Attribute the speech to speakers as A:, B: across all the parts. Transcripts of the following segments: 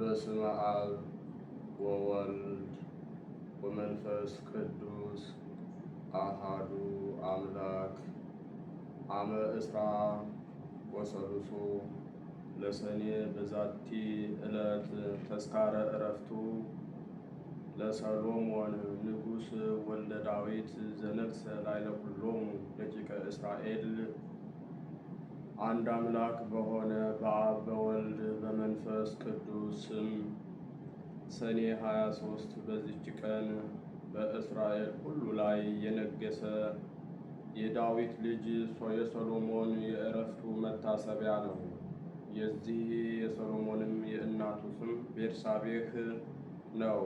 A: በስመ አብ ወወልድ ወመንፈስ ቅዱስ አሃዱ አምላክ አመ እስራ ወሰሉሱ ለሰኔ በዛቲ ዕለት ተስካረ ዕረፍቱ ለሰሎሞን ንጉሥ ወልደ ዳዊት ዘነግሠ ላዕለ ኩሎሙ ደቂቀ እስራኤል። አንድ አምላክ በሆነ በአብ በወልድ በመንፈስ ቅዱስ ስም ሰኔ 23 በዚች ቀን በእስራኤል ሁሉ ላይ የነገሰ የዳዊት ልጅ የሰሎሞን የዕረፍቱ መታሰቢያ ነው። የዚህ የሰሎሞንም የእናቱ ስም ቤርሳቤህ ነው።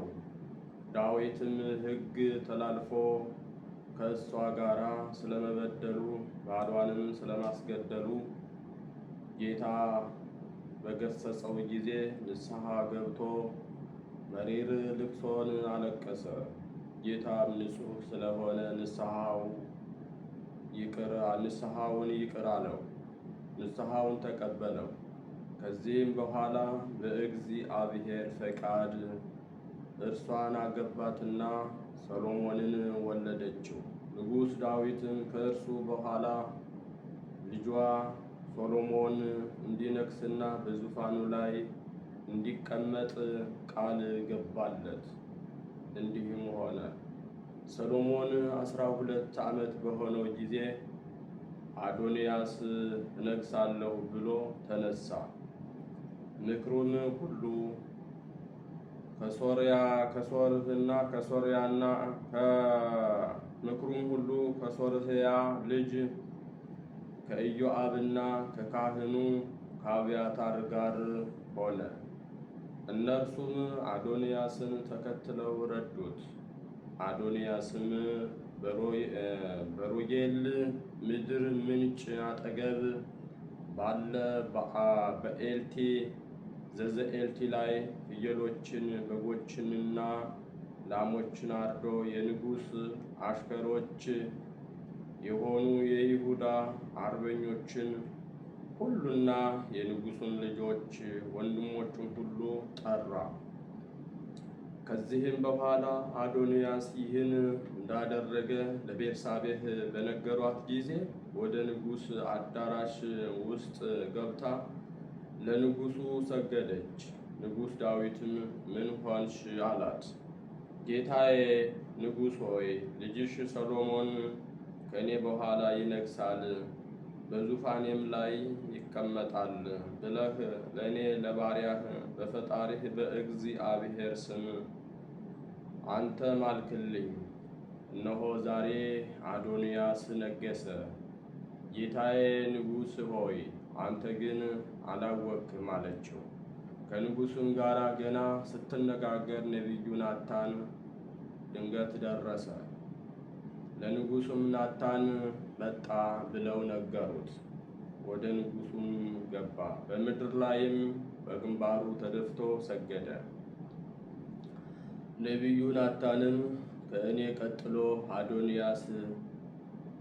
A: ዳዊትም ሕግ ተላልፎ ከእሷ ጋር ስለመበደሉ ባሏንም ስለማስገደሉ ጌታ በገሰጸው ጊዜ ንስሐ ገብቶ መሪር ልቅሶን አለቀሰ። ጌታም ንጹሕ ስለሆነ ንስሐውን ይቅር አለው፣ ንስሐውን ተቀበለው። ከዚህም በኋላ በእግዚአብሔር ፈቃድ እርሷን አገባትና ሰሎሞንን ወለደችው። ንጉሥ ዳዊትም ከእርሱ በኋላ ልጇ ሰሎሞን እንዲነግሥና በዙፋኑ ላይ እንዲቀመጥ ቃል ገባለት። እንዲህም ሆነ። ሰሎሞን 12 ዓመት በሆነው ጊዜ አዶንያስ እነግሣለሁ ብሎ ተነሣ። ምክሩን ሁሉ ከሶርያ ልጅ ከኢዮአብና ከካህኑ ከአብያታር ጋር ሆነ። እነርሱም አዶንያስን ተከትለው ረዱት። አዶንያስም በሮጌል ምድር ምንጭ አጠገብ ባለ ዘዘኤልቲ ላይ ፍየሎችን በጎችንና ላሞችን አርዶ የንጉሥ አሽከሮች የሆኑ የይሁዳ አርበኞችን ሁሉና የንጉሡን ልጆች ወንድሞቹን ሁሉ ጠራ። ከዚህም በኋላ አዶንያስ ይህን እንዳደረገ ለቤርሳቤህ በነገሯት ጊዜ ወደ ንጉሥ አዳራሽ ውስጥ ገብታ ለንጉሡ ሰገደች። ንጉሥ ዳዊትም ምን ሆንሽ አላት። ጌታዬ ንጉሥ ሆይ፣ ልጅሽ ሰሎሞን ከእኔ በኋላ ይነግሣል፣ በዙፋኔም ላይ ይቀመጣል ብለህ ለእኔ ለባሪያህ በፈጣሪህ በእግዚአብሔር ስም አንተ ማልክልኝ። እነሆ ዛሬ አዶንያስ ነገሠ። ጌታዬ ንጉሥ ሆይ፣ አንተ ግን አላወቅህም አለችው። ከንጉሡም ጋር ገና ስትነጋገር ነቢዩ ናታን ድንገት ደረሰ። ለንጉሡም ናታን መጣ ብለው ነገሩት። ወደ ንጉሡም ገባ፣ በምድር ላይም በግንባሩ ተደፍቶ ሰገደ። ነቢዩ ናታንም ከእኔ ቀጥሎ አዶንያስ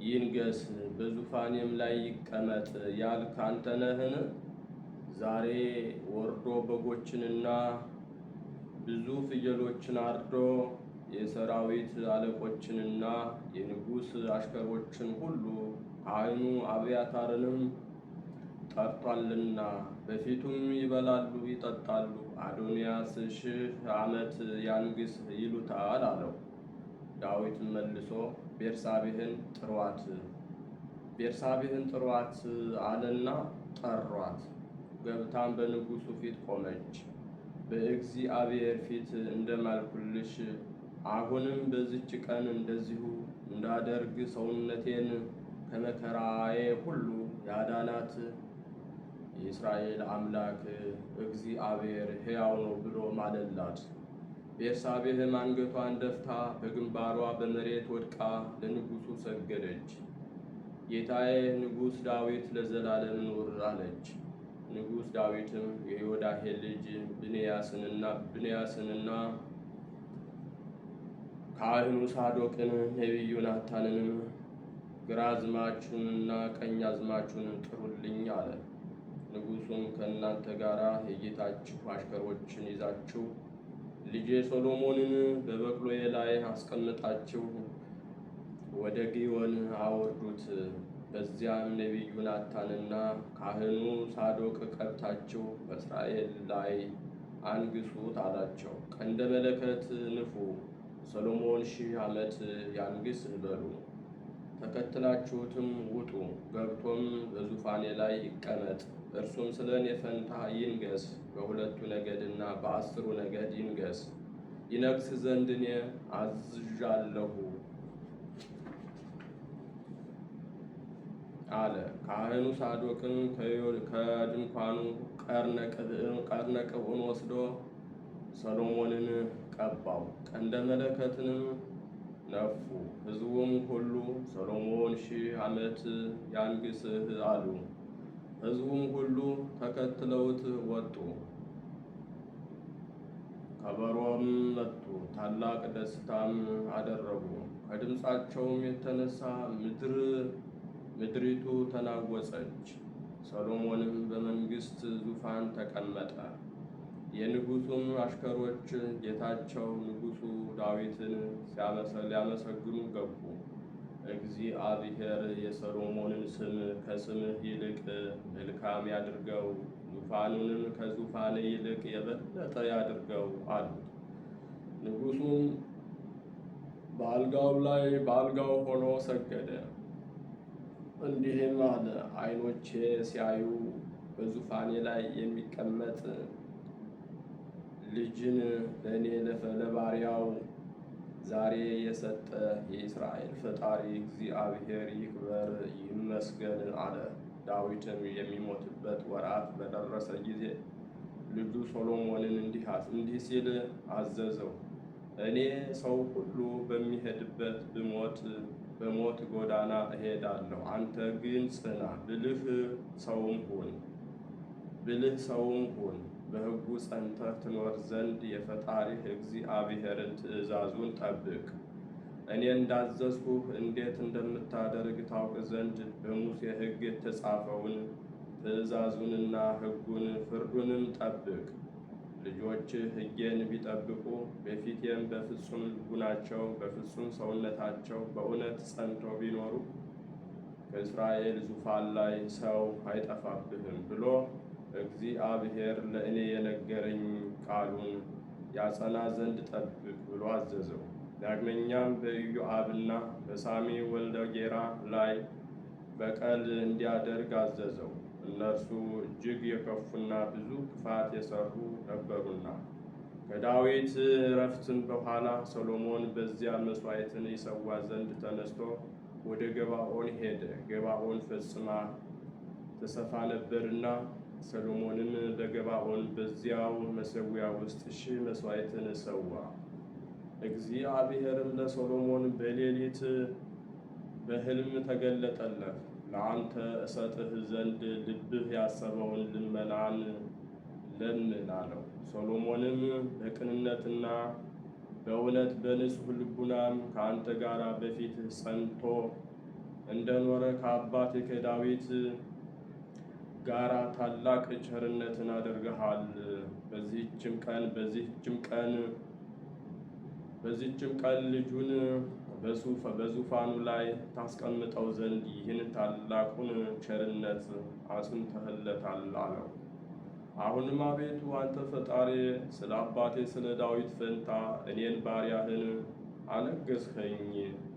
A: ይንገሥ፣ በዙፋኔም ላይ ይቀመጥ ያልክ አንተ ነህን? ዛሬ ወርዶ በጎችንና ብዙ ፍየሎችን አርዶ የሰራዊት አለቆችንና የንጉሥ አሽከሮችን ሁሉ ካህኑ አብያታርንም ጠርቷልና በፊቱም ይበላሉ ይጠጣሉ። አዶንያስ 1000 ዓመት ያንግሥ ይሉታል አለው። ዳዊትም መልሶ ቤርሳቤህን ጥሯት አለና ጠሯት። ገብታም በንጉሡ ፊት ቆመች። በእግዚአብሔር ፊት እንደማልኩልሽ አሁንም በዚች ቀን እንደዚሁ እንዳደርግ ሰውነቴን ከመከራዬ ሁሉ ያዳናት የእስራኤል አምላክ እግዚአብሔር ሕያው ነው ብሎ ማለላት። ቤርሳቤህም አንገቷን ደፍታ በግንባሯ በመሬት ወድቃ ለንጉሡ ሰገደች። ጌታዬ ንጉሥ ዳዊት ለዘላለም ኑር አለች። ንጉሥ ዳዊትም የዮዳሄ ልጅ ብንያስንና ካህኑ ሳዶቅን ነቢዩ ናታንንም ግራዝማቹንና ቀኛዝማቹን ጥሩልኝ አለ። ንጉሡም ከእናንተ ጋር የጌታችሁ አሽከሮችን ይዛችሁ ልጄ ሶሎሞንን በበቅሎዬ ላይ አስቀምጣችሁ ወደ ግዮን አውርዱት። በዚያም ነቢዩ ናታንና ካህኑ ሳዶቅ ቀብታችሁ በእስራኤል ላይ አንግሱት አላቸው። ቀንደ መለከት ንፉ፣ ሰሎሞን 1000 ዓመት ያንግስ በሉ። ተከትላችሁትም ውጡ፣ ገብቶም በዙፋኔ ላይ ይቀመጥ። እርሱም ስለ እኔ ፈንታ ይንገስ፣ በሁለቱ ነገድና በ10ሩ ነገድ ይንገስ። ይነግስ ዘንድ እኔ አዝዣለሁ አለ። ካህኑ ሳዶቅም ከድንኳኑ ቀርነ ቅብዑን ወስዶ ሰሎሞንን ቀባው፣ ቀንደ መለከትንም ነፉ። ሕዝቡም ሁሉ ሰሎሞን 1000 ዓመት ያንግስህ አሉ። ሕዝቡም ሁሉ ተከትለውት ወጡ፣ ከበሮም መቱ፣ ታላቅ ደስታም አደረጉ። ከድምፃቸውም የተነሳ ምድሪቱ ተናወጸች። ሰሎሞንም በመንግሥት ዙፋን ተቀመጠ። የንጉሡም አሽከሮች ጌታቸው ንጉሡ ዳዊትን ሊያመሰግኑ ገቡ። እግዚአብሔር የሰሎሞንን ስም ከስምህ ይልቅ መልካም ያድርገው፣ ዙፋኑንም ከዙፋን ይልቅ የበለጠ ያድርገው አሉት። ንጉሡም በአልጋው ሆኖ ሰገደ፣ እንዲህም አለ። ዓይኖቼ ሲያዩ በዙፋኔ ላይ የሚቀመጥ ልጅን ለእኔ ለባሪያው ዛሬ የሰጠ የእስራኤል ፈጣሪ እግዚአብሔር ይክበር ይመስገን አለ። ዳዊትም የሚሞትበት ወራት በደረሰ ጊዜ ልጁ ሶሎሞንን እንዲህ ሲል አዘዘው። እኔ ሰው ሁሉ በሚሄድበት በሞት ጎዳና እሄዳለሁ፣ አንተ ግን ጽና፣ ብልህ ሰውም ሁን። በሕጉ ጸንተህ ትኖር ዘንድ የፈጣሪህ እግዚአብሔርን ትእዛዙን ጠብቅ። እኔ እንዳዘዝሁህ እንዴት እንደምታደርግ ታውቅ ዘንድ በሙሴ ሕግ የተጻፈውን ትእዛዙንና ሕጉን ፍርዱንም ጠብቅ። ልጆችህ ሕጌን ቢጠብቁ በፊቴም በፍጹም ልቡናቸው በፍጹም ሰውነታቸው በእውነት ጸንተው ቢኖሩ ከእስራኤል ዙፋን ላይ ሰው አይጠፋብህም ብሎ እግዚአብሔር ለእኔ የነገረኝ ቃሉን ያጸና ዘንድ ጠብቅ ብሎ አዘዘው። ዳግመኛም በኢዮአብና በሳሚ ወልደ ጌራ ላይ በቀል እንዲያደርግ አዘዘው። እነርሱ እጅግ የከፉና ብዙ ክፋት የሰሩ ነበሩና። ከዳዊት ዕረፍትም በኋላ ሰሎሞን በዚያ መሥዋዕትን ይሰዋ ዘንድ ተነስቶ ወደ ገባኦን ሄደ። ገባኦን ፈጽማ ተሰፋ ነበርና ሰሎሞንም በገባኦን በዚያው መሠዊያ ውስጥ 1000 መሥዋዕትን ሰዋ። እግዚአብሔርም ለሰሎሞን በሌሊት በሕልም ተገለጠለት። ለአንተ እሰጥህ ዘንድ ልብህ ያሰበውን ልመናን ለምን አለው። ሰሎሞንም በቅንነትና በእውነት በንጹሕ ልቡናም ከአንተ ጋር በፊትህ ጸንቶ እንደኖረ ከአባቴ ከዳዊት ጋራ ታላቅ ቸርነትን አድርገሃል። በዚህችም ቀን ልጁን በዙፋኑ ላይ ታስቀምጠው ዘንድ ይህን ታላቁን ቸርነት አጽንተህለታል አለው። አሁንም አቤቱ አንተ ፈጣሪ ስለ አባቴ ስለ ዳዊት ፈንታ እኔን ባሪያህን አነገሥኸኝ።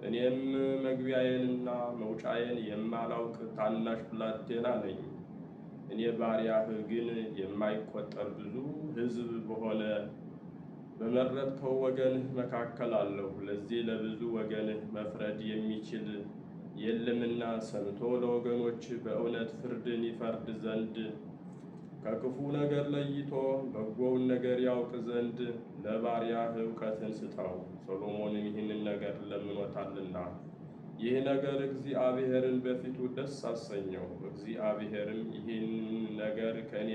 A: እኔም መግቢያዬንና መውጫዬን የማላውቅ ታናሽ ብላቴና ነኝ። እኔ ባሪያህ ግን የማይቆጠር ብዙ ሕዝብ በሆነ በመረጥከው ወገንህ መካከል አለሁ። ለዚህ ለብዙ ወገንህ መፍረድ የሚችል የለምና ሰምቶ ለወገኖች በእውነት ፍርድን ይፈርድ ዘንድ ከክፉ ነገር ለይቶ በጎውን ነገር ያውቅ ዘንድ ለባሪያህ እውቀትን ስጠው። ሰሎሞንም ይህንን ነገር ለምኖታልና ይህ ነገር እግዚአብሔርን በፊቱ ደስ አሰኘው። እግዚአብሔርም ይህን ነገር ከእኔ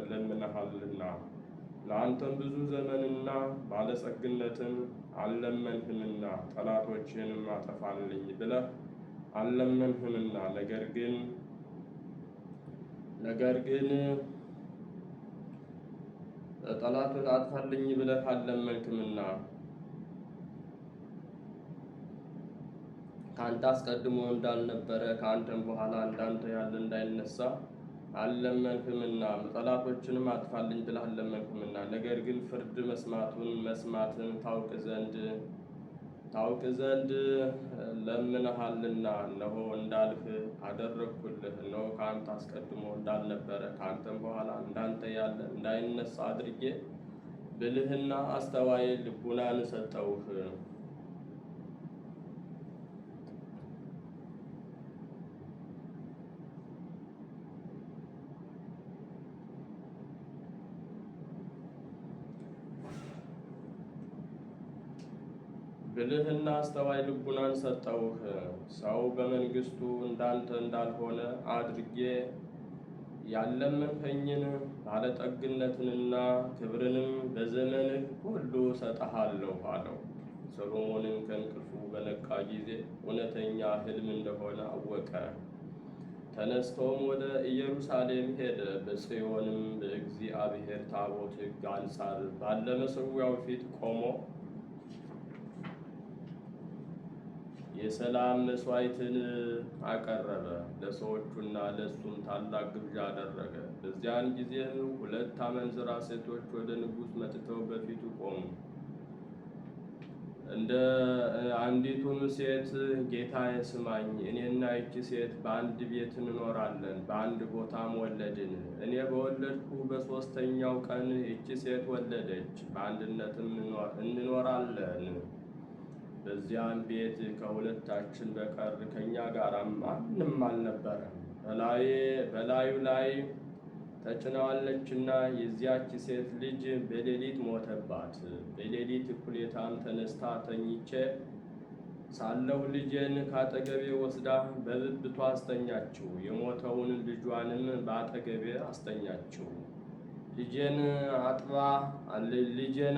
A: ለምነሃልና ለአንተም ብዙ ዘመንና ባለጸግነትን አልለመንህምና ጠላቶችህንም አጠፋልኝ ብለህ አልለመንህምና፣ ነገር ግን ነገር ግን ጠላቱን አጥፋልኝ ብለህ አልለመንክምና ከአንተ አስቀድሞ እንዳልነበረ ከአንተም በኋላ እንዳንተ ያለ እንዳይነሳ አልለመንክምና ጠላቶችንም አጥፋልኝ ብለህ አልለመንክምና፣ ነገር ግን ፍርድ መስማትን ታውቅ ዘንድ ለምነሃልና እነሆ እንዳልህ አደረግኩልህ። እነሆ ከአንተ አስቀድሞ እንዳልነበረ ከአንተም በኋላ እንዳንተ ያለ እንዳይነሳ አድርጌ ብልህና አስተዋይ ልቡናን ሰጠውህ። ብልህና አስተዋይ ልቡናን ሰጠውህ። ሰው በመንግስቱ እንዳንተ እንዳልሆነ አድርጌ ያለመንኸኝን ባለጠግነትንና ክብርንም በዘመንህ ሁሉ ሰጠሃለሁ አለው። ሰሎሞንም ከእንቅልፉ በነቃ ጊዜ እውነተኛ ሕልም እንደሆነ አወቀ። ተነስቶም ወደ ኢየሩሳሌም ሄደ። በጽዮንም በእግዚአብሔር ታቦት ሕግ አንጻር ባለ መሠዊያው ፊት ቆሞ የሰላም መሥዋዕትን አቀረበ። ለሰዎቹና ለእሱም ታላቅ ግብዣ አደረገ። በዚያን ጊዜም 2 አመንዝራ ሴቶች ወደ ንጉሥ መጥተው በፊቱ ቆሙ። እንደ አንዲቱም ሴት ጌታዬ ስማኝ፣ እኔና ይቺ ሴት በአንድ ቤት እንኖራለን፣ በአንድ ቦታም ወለድን። እኔ በወለድኩ በሦስተኛው ቀን ይቺ ሴት ወለደች፣ በአንድነትም እንኖራለን። በዚያም ቤት ከሁለታችን በቀር ከእኛ ጋር ማንም አልነበረም። በላዩ ላይ ተጭነዋለችና የዚያች ሴት ልጅ በሌሊት ሞተባት። በሌሊት እኩሌታም ተነስታ ተኝቼ ሳለሁ ልጄን ካጠገቤ ወስዳ በብብቷ አስተኛችው፣ የሞተውን ልጇንም በአጠገቤ አስተኛችው። ልጄን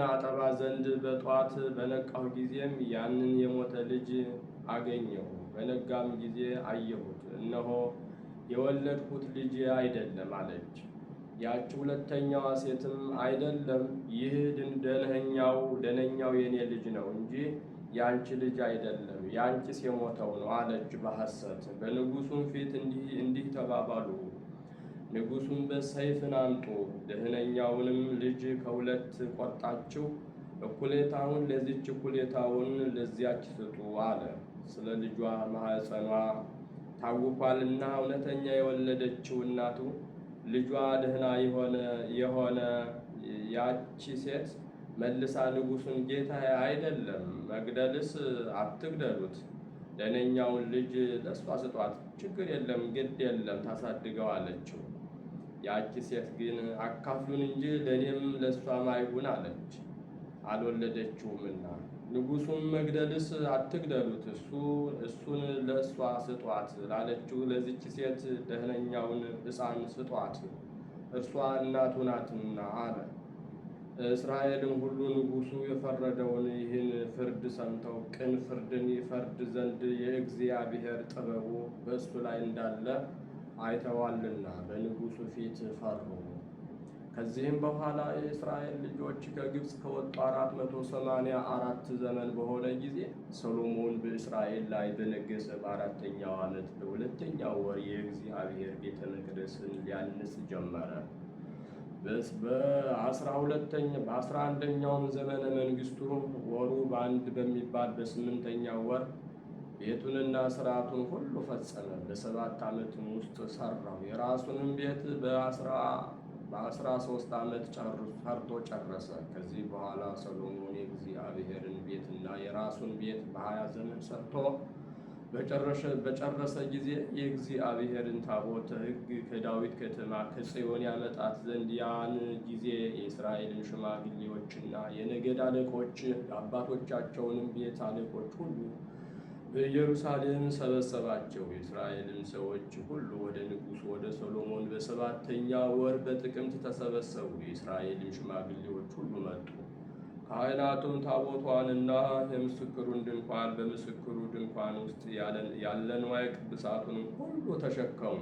A: አጠባ ዘንድ በጧት በነቃሁ ጊዜም ያንን የሞተ ልጅ አገኘሁ። በነጋም ጊዜ አየሁት፣ እነሆ የወለድሁት ልጄ አይደለም አለች። ያች ሁለተኛዋ ሴትም አይደለም፣ ይህ ደነኛው የኔ ልጅ ነው እንጂ ያንቺ ልጅ አይደለም፣ ያንቺስ የሞተው ነው አለች በሐሰት። በንጉሡም ፊት እንዲህ ተባባሉ። ንጉሡም በሰይፍን አምጡ፣ ደህነኛውንም ልጅ ከሁለት ቆርጣችሁ እኩሌታውን ለዚች እኩሌታውን ለዚያች ስጡ አለ። ስለ ልጇ ማኅፀኗ ታውኳልና እውነተኛ የወለደችው እናቱ ልጇ ደህና የሆነ ያቺ ሴት መልሳ ንጉሡን ጌታዬ አይደለም፣ መግደልስ አትግደሉት፣ ደህነኛውን ልጅ ለእሷ ስጧት፣ ችግር የለም፣ ግድ የለም፣ ታሳድገው አለችው። ያቺ ሴት ግን አካፍሉን እንጂ ለእኔም ለእሷም አይሁን አለች፣ አልወለደችውምና። ንጉሡም መግደልስ አትግደሉት፣ እሱን ለእሷ ስጧት ላለችው ለዚች ሴት ደህነኛውን ሕፃን ስጧት፣ እርሷ እናቱ ናትና አለ። እስራኤልም ሁሉ ንጉሡ የፈረደውን ይህን ፍርድ ሰምተው ቅን ፍርድን ይፈርድ ዘንድ የእግዚአብሔር ጥበቡ በእሱ ላይ እንዳለ አይተዋልና በንጉሡ ፊት ፈሩ። ከዚህም በኋላ የእስራኤል ልጆች ከግብፅ ከወጡ 484 ዘመን በሆነ ጊዜ ሰሎሞን በእስራኤል ላይ በነገሰ በ4ኛው ዓመት በ2ኛው ወር የእግዚአብሔር ቤተ መቅደስን ሊያንጽ ጀመረ። በ11ኛውም ዘመነ መንግስቱ ወሩ በአንድ በሚባል በ8ኛው ወር ቤቱንና ሥርዓቱን ሁሉ ፈጸመ። በ7 ዓመትም ውስጥ ሠራው። የራሱንም ቤት በ13 ዓመት ሰርቶ ጨረሰ። ከዚህ በኋላ ሰሎሞን የእግዚአብሔርን ቤትና የራሱን ቤት በ20 ዘመን ሰርቶ በጨረሰ ጊዜ የእግዚአብሔርን ታቦተ ሕግ ከዳዊት ከተማ ከጽዮን ያመጣት ዘንድ ያን ጊዜ የእስራኤልን ሽማግሌዎችና የነገድ አለቆች የአባቶቻቸውንም ቤት አለቆች ሁሉ በኢየሩሳሌም ሰበሰባቸው። የእስራኤልን ሰዎች ሁሉ ወደ ንጉሡ ወደ ሰሎሞን በ7ኛው ወር በጥቅምት ተሰበሰቡ። የእስራኤልን ሽማግሌዎች ሁሉ መጡ። ካህናቱም ታቦቷንና የምስክሩን ድንኳን በምስክሩ ድንኳን ውስጥ ያለ ንዋየ ቅድሳቱን ሁሉ ተሸከሙ።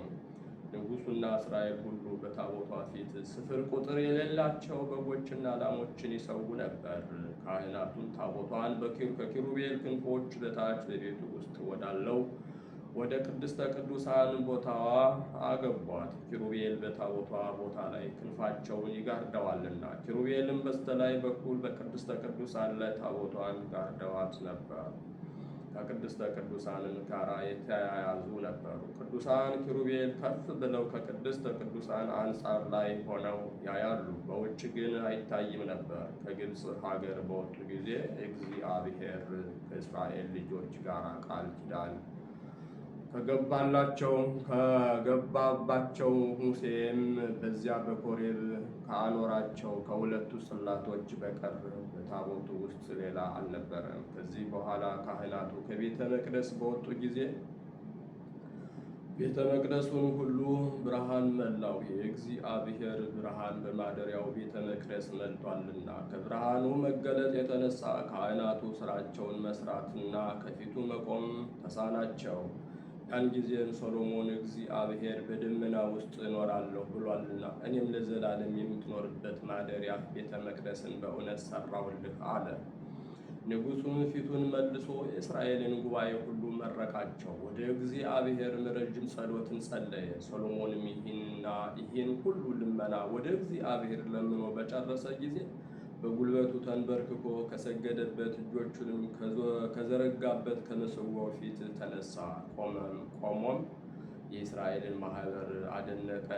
A: ንጉሡና እስራኤል ሁሉ በታቦቷ ፊት ስፍር ቁጥር የሌላቸው በጎችና ላሞችን ይሰዉ ነበር። ካህናቱን ታቦቷን ከኪሩቤል ክንፎች በታች በቤቱ ውስጥ ወዳለው ወደ ቅድስተ ቅዱሳን ቦታዋ አገቧት። ኪሩቤል በታቦቷ ቦታ ላይ ክንፋቸውን ይጋርደዋልና፣ ኪሩቤልም በስተላይ በኩል በቅድስተ ቅዱሳን ላይ ታቦቷን ጋርደዋት ነበር። ከቅድስተ ቅዱሳንም ጋር የተያያዙ ነበሩ። ቅዱሳን ኪሩቤል ከፍ ብለው ከቅድስተ ቅዱሳን አንጻር ላይ ሆነው ያያሉ፣ በውጭ ግን አይታይም ነበር። ከግብፅ ሀገር በወጡ ጊዜ እግዚአብሔር ከእስራኤል ልጆች ጋር ቃል ኪዳን ከገባባቸው ሙሴም በዚያ በኮሬብ ከአኖራቸው ከሁለቱ ጽላቶች በቀር በታቦቱ ውስጥ ሌላ አልነበረም። ከዚህ በኋላ ካህናቱ ከቤተ መቅደስ በወጡ ጊዜ ቤተ መቅደሱን ሁሉ ብርሃን መላው። የእግዚአብሔር ብርሃን በማደሪያው ቤተ መቅደስ መልቷልና፣ ከብርሃኑ መገለጥ የተነሳ ካህናቱ ስራቸውን መስራትና ከፊቱ መቆም ተሳናቸው። ያን ጊዜም ሰሎሞን እግዚአብሔር በደመና ውስጥ እኖራለሁ ብሏልና እኔም ለዘላለም የምትኖርበት ማደሪያ ቤተ መቅደስን በእውነት ሠራሁልህ አለ። ንጉሡም ፊቱን መልሶ የእስራኤልን ጉባኤ ሁሉ መረቃቸው፣ ወደ እግዚአብሔርም ረጅም ጸሎትን ጸለየ። ሰሎሞንም ይህን ሁሉ ልመና ወደ እግዚአብሔር ለምኖ በጨረሰ ጊዜ በጉልበቱ ተንበርክኮ ከሰገደበት እጆቹንም ከዘረጋበት ከመሠዊያው ፊት ተነሳ። ቆሞም የእስራኤልን ማህበር አደነቀ።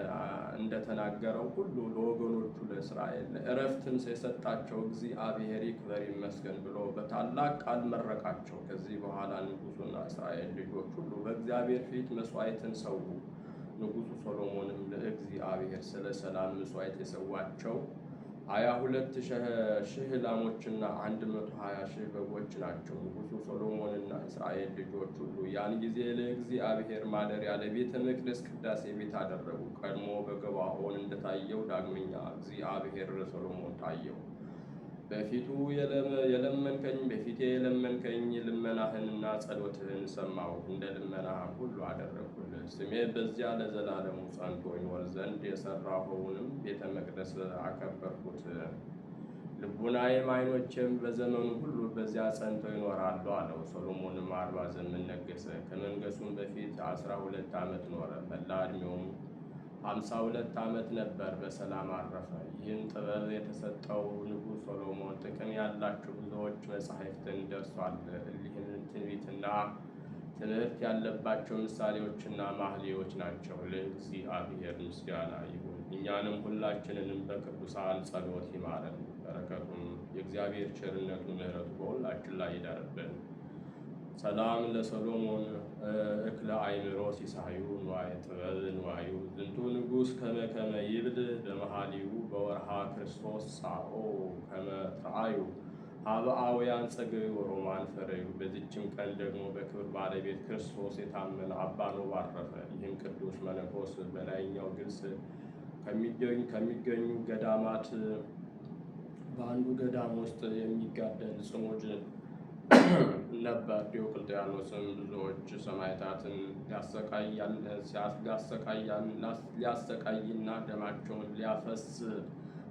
A: እንደተናገረው ሁሉ ለወገኖቹ ለእስራኤል ዕረፍትን የሰጣቸው እግዚአብሔር ይክበር ይመስገን ብሎ በታላቅ ቃል መረቃቸው። ከዚህ በኋላ ንጉሡና እስራኤል ልጆች ሁሉ በእግዚአብሔር ፊት መስዋዕትን ሰዉ። ንጉሡ ሰሎሞንም ለእግዚአብሔር ስለ ሰላም መስዋዕት የሰዋቸው 22,000 ላሞችና 120,000 በጎች ናቸው። ንጉሡ ሰሎሞንና እስራኤል ልጆች ሁሉ ያን ጊዜ ለእግዚአብሔር ማደሪያ ለቤተ መቅደስ ቅዳሴ ቤት አደረጉ። ቀድሞ በገባዖን እንደታየው ዳግመኛ እግዚአብሔር ለሰሎሞን ታየው። በፊቴ የለመንከኝ ልመናህንና ጸሎትህን ሰማሁ፣ እንደ ልመናህም ሁሉ አደረግሁልህ። ስሜ በዚያ ለዘላለሙ ጸንቶ ይኖር ዘንድ የሠራኸውንም ቤተ መቅደስ አከበርሁት። ልቡናዬም ዓይኖቼም በዘመኑ ሁሉ በዚያ ጸንተው ይኖራሉ አለው። ሰሎሞንም 40 ዘመን ነገሠ። ከመንገሱም በፊት 12 ዓመት ኖረ። መላ ዕድሜውም 52 ዓመት ነበር። በሰላም አረፈ። ይህን ጥበብ የተሰጠው ንጉሥ ሰሎሞን ጥቅም ያላቸው ብዙዎች መጻሕፍትን ደርሷል። እሊህም ትንቢትና ትምህርት ያለባቸው ምሳሌዎችና ማህሌዎች ናቸው። ለእግዚአብሔር ምስጋና ይሁን። እኛንም ሁላችንንም በቅዱሳን ጸሎት ይማረን። በረከቱም የእግዚአብሔር ቸርነቱ ምሕረቱ በሁላችን ላይ ይደርብን። ሰላም ለሰሎሞን እክለ አእምሮ ሲሳዩ ንዋየ ጥበብ ንዋዩ ዝንቱ ንጉሥ ከመ ይብል በመሃሊው በወርሃ ክርስቶስ ሳኦ ከመ ተአዩ ሀበአውያን ጸገዩ ወሮማን ፈረዩ። በዚችም ቀን ደግሞ በክብር ባለቤት ክርስቶስ የታመነ አባ ኖብ አረፈ። ይህም ቅዱስ መነኮስ በላይኛው ግብፅ ከሚገኙ ገዳማት በአንዱ ገዳም ውስጥ የሚጋደል ጽሙድ ነበር። ዲዮቅልጥያኖስም ብዙዎች ሰማዕታትን ሊያሰቃይና ደማቸውን ሊያፈስ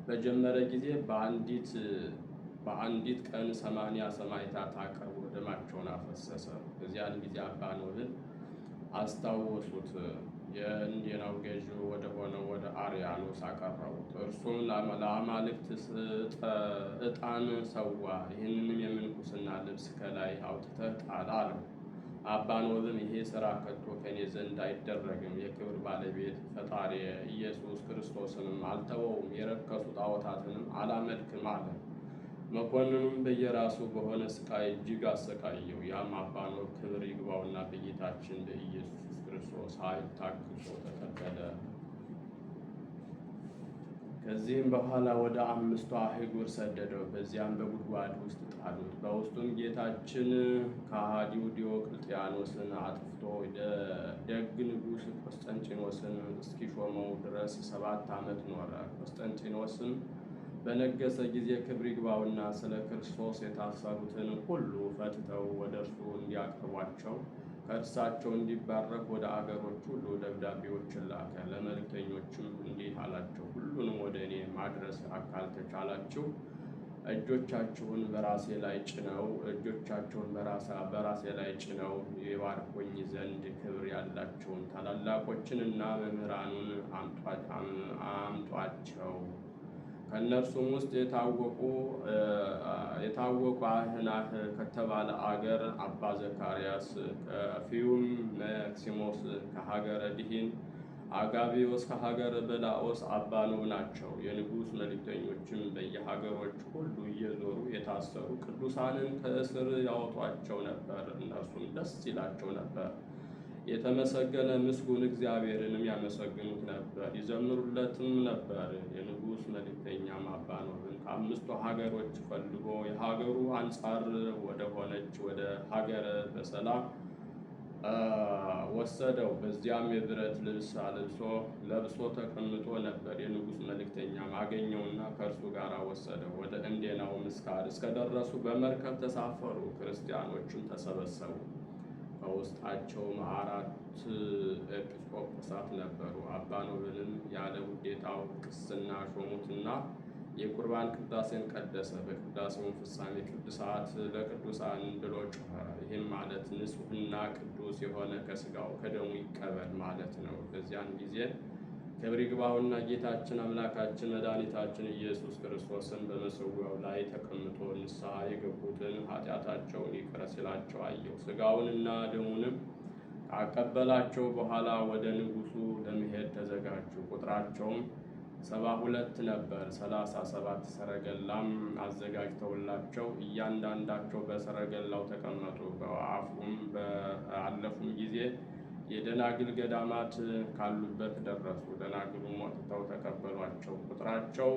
A: በጀመረ ጊዜ በአንዲት ቀን 80 ሰማዕታት አቅርቦ ደማቸውን አፈሰሰ። በዚያን ጊዜ አባ ኖብን አስታወሱት። የእንዴናው ገዢ ወደ ሆነው ወደ አርያኖስ አቀረቡት። እርሱም ለአማልክት ዕጣን ሰዋ፣ ይህንንም የምንኩስና ልብስ ከላይ አውጥተህ ጣል አለው። አባ ኖብም ይሄ ሥራ ከቶ ከኔ ዘንድ አይደረግም፣ የክብር ባለቤት ፈጣሪ ኢየሱስ ክርስቶስንም አልተወውም፣ የረከሱ ጣዖታትንም አላመልክም አለ። መኮንኑም በየራሱ በሆነ ስቃይ እጅግ አሰቃየው። ያም አባ ኖብ ክብር ይግባውና በጌታችን በኢየሱስ ክርስቶስ ኃይል ታግሶ ተቀበለ። ከዚህም በኋላ ወደ 5 አህጉር ሰደደው። በዚያም በጉድጓድ ውስጥ ጣሉት። በውስጡም ጌታችን ከሃዲው ዲዮቅልጥያኖስን አጥፍቶ ደግ ንጉሥ ቆስጠንጢኖስን እስኪሾመው ድረስ 7 ዓመት ኖረ። ቆስጠንጢኖስም በነገሰ ጊዜ ክብር ይግባውና ስለ ክርስቶስ የታሰሩትን ሁሉ ፈትተው ወደ እርሱ እንዲያቀርቧቸው ከእርሳቸው እንዲባረክ ወደ አገሮች ሁሉ ደብዳቤዎችን ላከ። ለመልእክተኞችም እንዲህ አላቸው፣ ሁሉንም ወደ እኔ ማድረስ ካልተቻላችሁ እጆቻችሁን በራሴ ላይ ጭነው ይባርኩኝ ዘንድ ክብር ያላቸውን ታላላቆችንና መምህራኑን አምጧቸው። ከእነርሱም ውስጥ የታወቁ አህናህ ከተባለ አገር አባ ዘካርያስ፣ ከፊዩም መክሲሞስ፣ ከሀገረ ድሂን አጋቢዎስ፣ ከሀገረ በላኦስ አባ ኖብ ናቸው። የንጉሥ መልእክተኞችም በየሀገሮች ሁሉ እየዞሩ የታሰሩ ቅዱሳንን ከእስር ያወጧቸው ነበር። እነርሱም ደስ ይላቸው ነበር። የተመሰገነ ምስጉን እግዚአብሔርንም ያመሰግኑት ነበር፣ ይዘምሩለትም ነበር። የንጉሥ መልእክተኛም አባ ኖብን ከአምስቱ ሀገሮች ፈልጎ የሀገሩ አንጻር ወደ ሆነች ወደ ሀገረ በሰላም ወሰደው። በዚያም የብረት ልብስ ለብሶ ተቀምጦ ነበር። የንጉሥ መልእክተኛም አገኘውና ከእርሱ ጋር ወሰደው። ወደ እንዴናው ምስካር እስከደረሱ በመርከብ ተሳፈሩ። ክርስቲያኖችም ተሰበሰቡ። ከውስጣቸውም 4 ኤጲስቆጶሳት ነበሩ። አባ ኖብንም ያለ ውዴታው ቅስና ሾሙትና የቁርባን ቅዳሴን ቀደሰ። በቅዳሴውን ፍጻሜ ቅዱሳት ለቅዱሳን ብሎ ጮኸ። ይህም ማለት ንጹሕና ቅዱስ የሆነ ከሥጋው ከደሙ ይቀበል ማለት ነው። በዚያን ጊዜ ክብር ይግባውና ጌታችን አምላካችን መድኃኒታችን ኢየሱስ ክርስቶስን በመሠዊያው ላይ ተቀምጦ ንስሐ የገቡትን ኃጢአታቸውን ይቅር ሲላቸው አየው። ሥጋውንና ደሙንም ካቀበላቸው በኋላ ወደ ንጉሡ ለመሄድ ተዘጋጁ። ቁጥራቸውም 72 ነበር። 37 ሰረገላም አዘጋጅተውላቸው እያንዳንዳቸው በሰረገላው ተቀመጡ። በአፉም በአለፉም ጊዜ የደናግል ገዳማት ካሉበት ደረሱ። ደናግሉም ወጥተው ተቀበሏቸው። ቁጥራቸው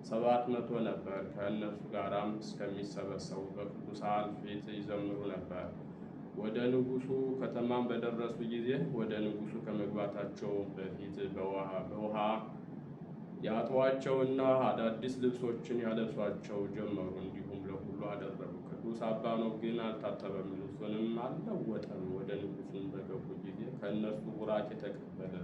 A: 700 ነበር። ከእነርሱ ጋራም እስከሚሰበሰቡ በቅዱሳን ፊት ይዘምሩ ነበር። ወደ ንጉሡ ከተማም በደረሱ ጊዜ ወደ ንጉሡ ከመግባታቸው በፊት በውሃ ያጥቧቸውና አዳዲስ ልብሶችን ያለብሷቸው ጀመሩ። እንዲሁም ለሁሉ አደረጉ። ቅዱስ አባ ኖብ ግን አልታጠበም፣ ልብሱንም አልለወጠም። ወደ ንጉሡም በገቡ ጊዜ ከእነርሱ ቡራኬ ተቀበለ።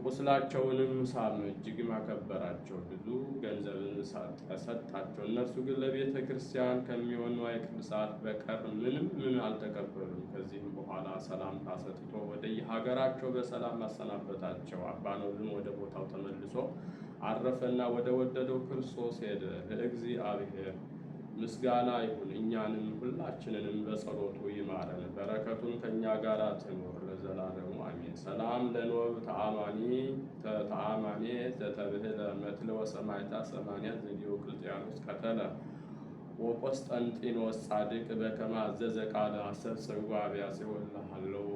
A: ቁስላቸውንም ሳመ፣ እጅግም አከበራቸው፣ ብዙ ገንዘብን ሰጣቸው። እነርሱ ግን ለቤተ ክርስቲያን ከሚሆን ንዋየ ቅድሳት በቀር ምን አልተቀበሉም። ከዚህም በኋላ ሰላምታ ሰጥቶ ወደየሀገራቸው በሰላም አሰናበታቸው። አባ ኖብም ወደ ቦታው ተመልሶ አረፈና ወደ ወደደው ክርስቶስ ሄደ። ለእግዚአብሔር ምስጋና ይሁን፣ እኛንም ሁላችንንም በጸሎቱ ይማረን፣ በረከቱን ከእኛ ጋር ትኑር ለዘላለሙ አሜን። ሰላም ለኖብ ተአማኔ ዘተብህለ መትለወ ሰማዕታ 80 ዘዲዮቅልጥያኖስ ቀተለ ወቆስጠንጢኖስ ጻድቅ በከመ አዘዘ ቃለ አሰብ ጽዋ ቢያጽወልሃለው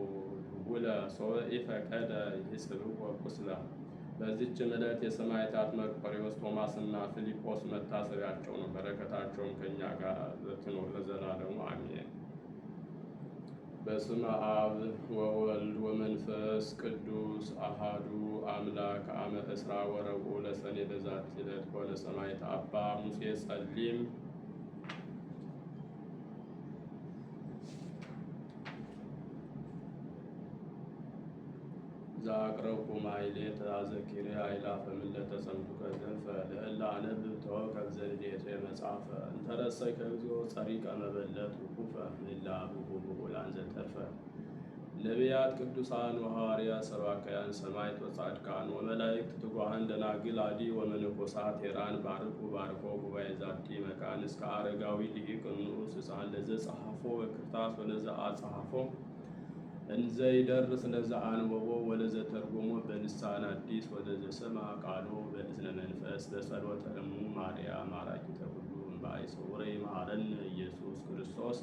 A: ውለ ሶበ ኢፈቀደ ይስብዎ ቁስለ። በዚህች ዕለት የሰማዕታት መርቆሬዎስ፣ ቶማስ እና ፊልጶስ መታሰቢያቸው ነው። በረከታቸውም ከእኛ ጋር ትኑር ለዘላለሙ አሜን። በስመ አብ ወወልድ ወመንፈስ ቅዱስ አሃዱ አምላክ አመ እስራ ወረቡዕ ለሰኔ በዛቲ ዕለት ኮነ ሰማዕት አባ ሙሴ ጸሊም። ዘአቅረብኩ ማሕሌተ አዘኪሬ አእላፈ ምለተ ጸምዱከ ዘልፈ ለእለ አነብብ ተወከፍ ዘንዴቴ መጽሐፈ እንተረሰይከ እግዚኦ ጸሪቀ መበለት ውኩፈ እምይእላብሁ ብዑላን ዘተርፈ ነቢያት ቅዱሳን ወሐዋርያት ሰባክያን ሰማዕታት ወጻድቃን ወመላእክት ትጉሃን ደናግል አዲ ወመነኮሳት ሄራን ባርኩ ባርኮ ጉባኤ ዛቲ መካን እስከ አረጋዊ ሊቅ ንዑስ ሕፃን ለዘጸሐፎ በክርታስ ወለዘአጸሐፎ እንዘ ይደርስ ለዘአንበቦ ወለዘተርጎሞ በልሳን አዲስ ወለዘሰምዐ ቃሎ በእዝነ መንፈስ በጸሎተ እሙ ማርያም አራቂተ ኩሉ እምባይ ስውረ ይመሐረነ ኢየሱስ ክርስቶስ።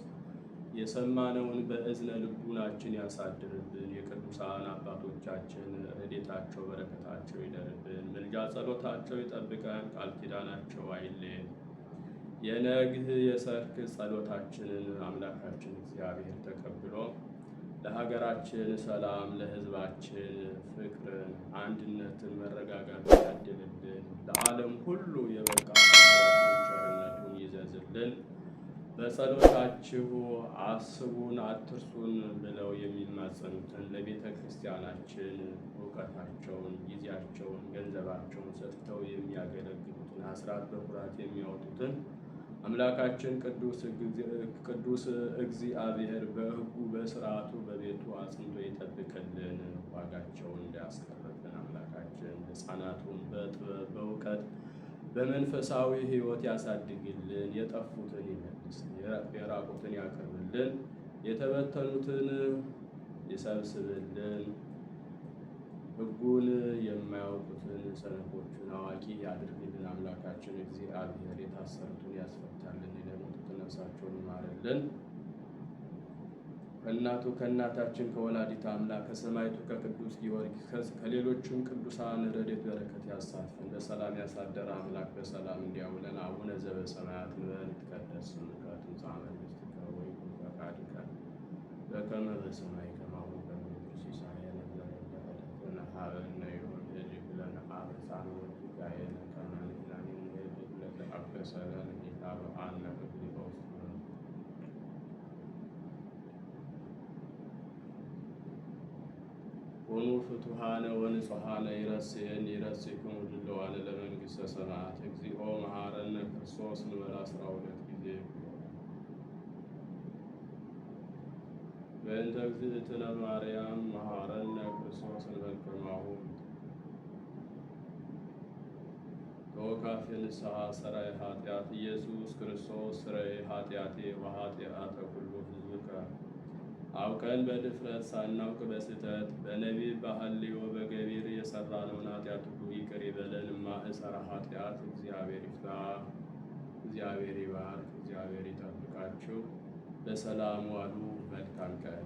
A: የሰማነውን በእዝነ ልቡናችን ያሳድርብን። የቅዱሳን አባቶቻችን ረድኤታቸው በረከታቸው ይደርብን። ምልጃ ጸሎታቸው ይጠብቀን። ቃል ኪዳናቸው አይለየን። የነግህ የሰርክ ጸሎታችንን አምላካችን እግዚአብሔር ተቀብሎ ለሀገራችን ሰላም፣ ለሕዝባችን ፍቅርን፣ አንድነትን፣ መረጋጋትን ያድልልን። ለዓለም ሁሉ የበቃ ቸርነቱን ይዘዝልን። በጸሎታችሁ አስቡን አትርሱን ብለው የሚማጸኑትን ለቤተ ክርስቲያናችን እውቀታቸውን፣ ጊዜያቸውን፣ ገንዘባቸውን ሰጥተው የሚያገለግሉትን አስራት በኩራት የሚያወጡትን አምላካችን ቅዱስ እግዚአብሔር በሕጉ በሥርዓቱ በቤቱ አጽንቶ ይጠብቅልን። ዋጋቸውን እንዲያስቀርብን አምላካችን ሕፃናቱን በጥበብ በእውቀት በመንፈሳዊ ሕይወት ያሳድግልን። የጠፉትን ይመልስ፣ የራቁትን ያቅርብልን፣ የተበተኑትን ይሰብስብልን። ሕጉን የማያውቁትን ሰነፎቹን አዋቂ ያድርግልን። አምላካችን እግዚአብሔር የታሰሩትን ያስፈታልን፣ የሞቱትን ነፍሳቸውን ይማርልን። ከእናቱ ከእናታችን ከወላዲተ አምላክ ከሰማዕቱ ከቅዱስ ጊዮርጊስ ከሌሎችም ቅዱሳን ረድኤት በረከት ያሳትፈን። በሰላም ያሳደረ አምላክ በሰላም እንዲያውለን። አቡነ ዘበሰማያት ይትቀደስ ስምከ ትምጻእ መንግሥትከ ወይኩን ፈቃድከ በከመ በሰማይ ከማሁ በምድር ሲሳየነ ዘለለዕለትነ ሀበነ ዮም ወኅድግ ለነ አበሳነ ወጌጋየነ ከመ ንሕነኒ ንኅድግ ለዘአበሰ ለነ ኢታብአነ እግዚኦ ውስተ ኮኑ ፍቱሐነ ወንጹሐነ ይረስየኒ ይረስይክሙ ድሉዋነ ለመንግሥተ ሰማያት። እግዚኦ መሐረነ ክርስቶስ እንበል 12 ጊዜ። በእንተ እግዝእትነ ማርያም መሐረነ ክርስቶስ እንበል ከማሁ። ተወካፌ ንስሐ ሠራይ ኃጢአት ኢየሱስ ክርስቶስ ሥረይ ኃጢአቴ ወኃጢአተ ኩሉ ሕዝብከ። አውቀን በድፍረት ሳናውቅ በስህተት በነቢብ በሐልዮ በገቢር የሠራነውን ኃጢአት ሁሉ ይቅር ይበለን። ማእሰረ ኃጢአት እግዚአብሔር ይፍታ። እግዚአብሔር ይባርክ። እግዚአብሔር ይጠብቃችሁ። በሰላም ዋሉ። መልካም ቀን